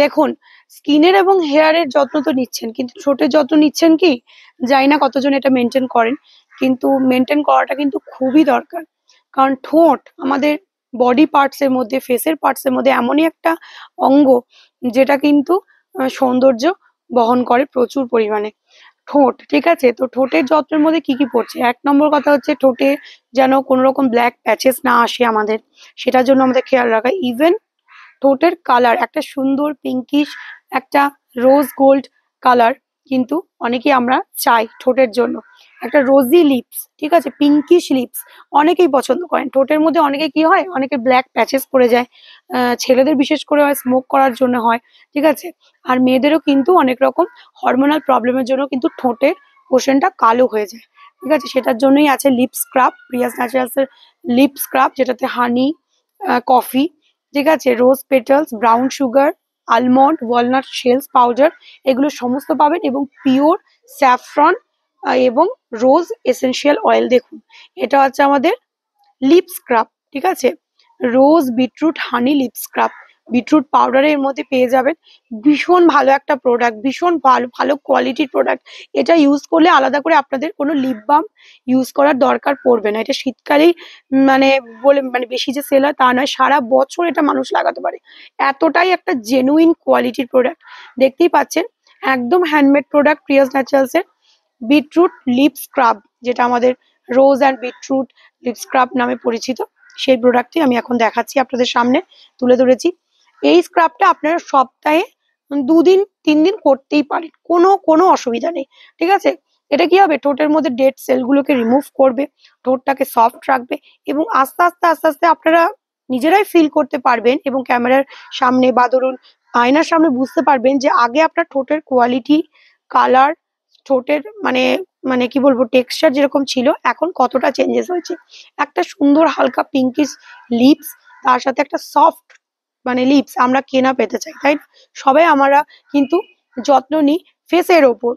দেখুন, স্কিনের এবং হেয়ারের যত্ন তো নিচ্ছেন, কিন্তু ঠোঁটের যত্ন নিচ্ছেন কি? জানি না কতজন এটা মেনটেন করেন, কিন্তু মেনটেন করাটা কিন্তু খুবই দরকার। কারণ ঠোঁট আমাদের বডি পার্টস এর মধ্যে, ফেসের পার্টস এর মধ্যে এমনই একটা অঙ্গ যেটা কিন্তু সৌন্দর্য বহন করে প্রচুর পরিমাণে। ঠোঁট, ঠিক আছে? তো ঠোঁটের যত্নের মধ্যে কি কি পড়ছে? ১ নম্বর কথা হচ্ছে ঠোঁটে যেন কোনো রকম ব্ল্যাক প্যাচেস না আসে আমাদের, সেটার জন্য আমাদের খেয়াল রাখা। ইভেন ঠোঁটের কালার একটা সুন্দর পিঙ্কিশ, একটা রোজ গোল্ড কালার কিন্তু অনেকেই আমরা চাই ঠোঁটের জন্য। একটা রোজি লিপস, ঠিক আছে, পিঙ্কিশ লিপস অনেকেই পছন্দ করেন। ঠোঁটের মধ্যে অনেকে কি হয়, অনেকে ব্ল্যাক প্যাচেস পড়ে যায়, ছেলেদের বিশেষ করে হয় স্মোক করার জন্য হয়, ঠিক আছে। আর মেয়েদেরও কিন্তু অনেক রকম হরমোনাল প্রবলেমের জন্য কিন্তু ঠোঁটের পোর্শনটা কালো হয়ে যায়, ঠিক আছে। সেটার জন্যই আছে লিপ স্ক্রাব, প্রিয়াস ন্যাচারালস এর লিপ স্ক্রাব, যেটাতে হানি, কফি, ঠিক আছে, rose petals, brown sugar, almond, walnut shells powder, এগুলো সমস্ত পাবেন, এবং পিওর স্যাফরন এবং রোজ এসেনশিয়াল অয়েল। দেখুন, এটা হচ্ছে আমাদের লিপ স্ক্রাব, ঠিক আছে, রোজ বিটরুট হানি লিপ স্ক্রাব, বিটরুট পাউডারের মধ্যে পেয়ে যাবেন। ভীষণ ভালো একটা প্রোডাক্ট, ভীষণ ভালো ভালো কোয়ালিটির প্রোডাক্ট। এটা ইউজ করলে আলাদা করে আপনাদের কোনো লিপ বাম ইউজ করার দরকার পড়বে না। এটা শীতকালেই মানে বলে মানে বেশি যে সেল হয় তা নয়, সারা বছর এটা মানুষ লাগাতে পারে। এতটাই একটা জেনুইন কোয়ালিটির প্রোডাক্ট। দেখতেই পাচ্ছেন, একদম হ্যান্ডমেড প্রোডাক্ট প্রিয়াস ন্যাচারালস এর বিটরুট লিপ স্ক্রাব, যেটা আমাদের rose and beetroot lip scrub নামে পরিচিত। সেই প্রোডাক্টটি আমি এখন দেখাচ্ছি, আপনাদের সামনে তুলে ধরেছি। এই স্ক্রাবটা আপনারা সপ্তাহে ২ দিন ৩ দিন করতেই পারেন, কোনো কোনো অসুবিধা নেই, ঠিক আছে। এটা কি হবে, ঠোঁটের মধ্যে ডেড সেলগুলোকে রিমুভ করবে, ঠোঁটটাকে সফট রাখবে, এবং আস্তে আস্তে আস্তে আস্তে আপনারা নিজেরাই ফিল করতে পারবেন, এবং ক্যামেরার সামনে বা ধরুন আয়নার সামনে বুঝতে পারবেন যে আগে আপনার ঠোঁটের কোয়ালিটি, কালার, ঠোঁটের মানে মানে কি বলবো টেক্সচার যেরকম ছিল, এখন কতটা চেঞ্জেস হয়েছে। একটা সুন্দর হালকা পিঙ্কিশ লিপস, তার সাথে একটা সফট মানে লিপস আমরা কেনা পেতে চাই, তাই না? সবাই আমরা কিন্তু যত্ন নিই ফেসের ওপর,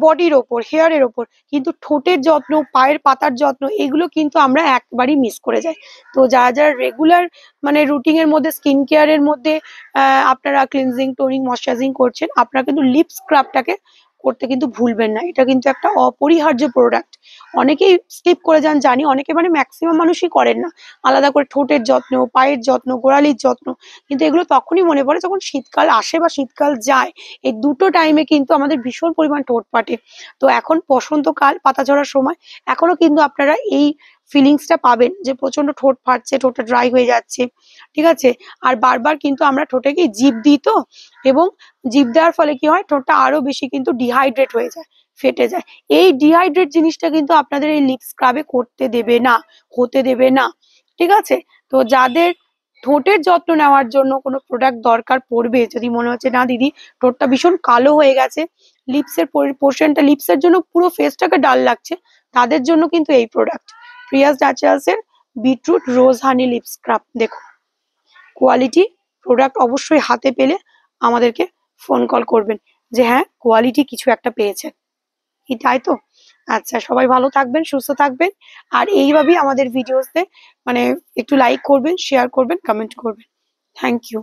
বডির ওপর, হেয়ারের ওপর, কিন্তু ঠোঁটের যত্ন, পায়ের পাতার যত্ন, এগুলো কিন্তু আমরা একবারই মিস করে যাই। তো যারা যারা রেগুলার মানে রুটিন এর মধ্যে, স্কিন কেয়ারের মধ্যে আপনারা ক্লিনজিং, টোনিং, ময়শ্চারাইজিং করছেন, আপনারা কিন্তু লিপ স্ক্রাবটাকে করতে কিন্তু ভুলবেন না। এটা কিন্তু একটা অপরিহার্য প্রোডাক্ট। অনেকেই স্কিপ করে যান জানি, অনেকে মানে ম্যাক্সিমাম মানুষই করেন না আলাদা করে ঠোঁটের যত্ন, পায়ের যত্ন, গোড়ালির যত্ন। কিন্তু এগুলো তখনই মনে পড়ে যখন শীতকাল আসে বা শীতকাল যায়। এই দুটো টাইমে কিন্তু আমাদের ভীষণ পরিমাণ ঠোঁট ফাটে। তো এখন বসন্তকাল, পাতা ঝরার সময়, এখনো কিন্তু আপনারা এই ফিলিংসটা পাবেন যে প্রচন্ড ঠোঁট ফাটছে, ঠোঁটটা ড্রাই হয়ে যাচ্ছে, ঠিক আছে। আর বারবার কিন্তু আমরা ঠোঁটে কি জিভ দিই তো, এবং জিভ দেওয়ার ফলে কি হয়, ঠোঁটটা আরো বেশি কিন্তু ডিহাইড্রেট হয়ে যায়, ফেটে যায়। এই ডিহাইড্রেট জিনিসটা কিন্তু আপনাদের এই লিপ স্ক্রাবে করতে দেবে না, হতে দেবে না, ঠিক আছে। তো যাদের ঠোঁটের যত্ন নেওয়ার জন্য কোনো প্রোডাক্ট দরকার পড়বে, যদি মনে হচ্ছে না দিদি ঠোঁটটা ভীষণ কালো হয়ে গেছে, লিপসের পোর্শনটা, লিপসের জন্য পুরো ফেসটাকে ডাল লাগছে, তাদের জন্য কিন্তু এই প্রোডাক্ট প্রিয়াস ন্যাচারালস এর বিটরুট রোজ হানি লিপ স্ক্রাব। দেখুন, কোয়ালিটি প্রোডাক্ট অবশ্যই হাতে পেলে আমাদেরকে ফোন কল করবেন যে হ্যাঁ কোয়ালিটি কিছু একটা পেয়েছেন, কি তাই তো? আচ্ছা, সবাই ভালো থাকবেন, সুস্থ থাকবেন, আর এইভাবেই আমাদের ভিডিওসতে মানে একটু লাইক করবেন, শেয়ার করবেন, কমেন্ট করবেন। Thank you.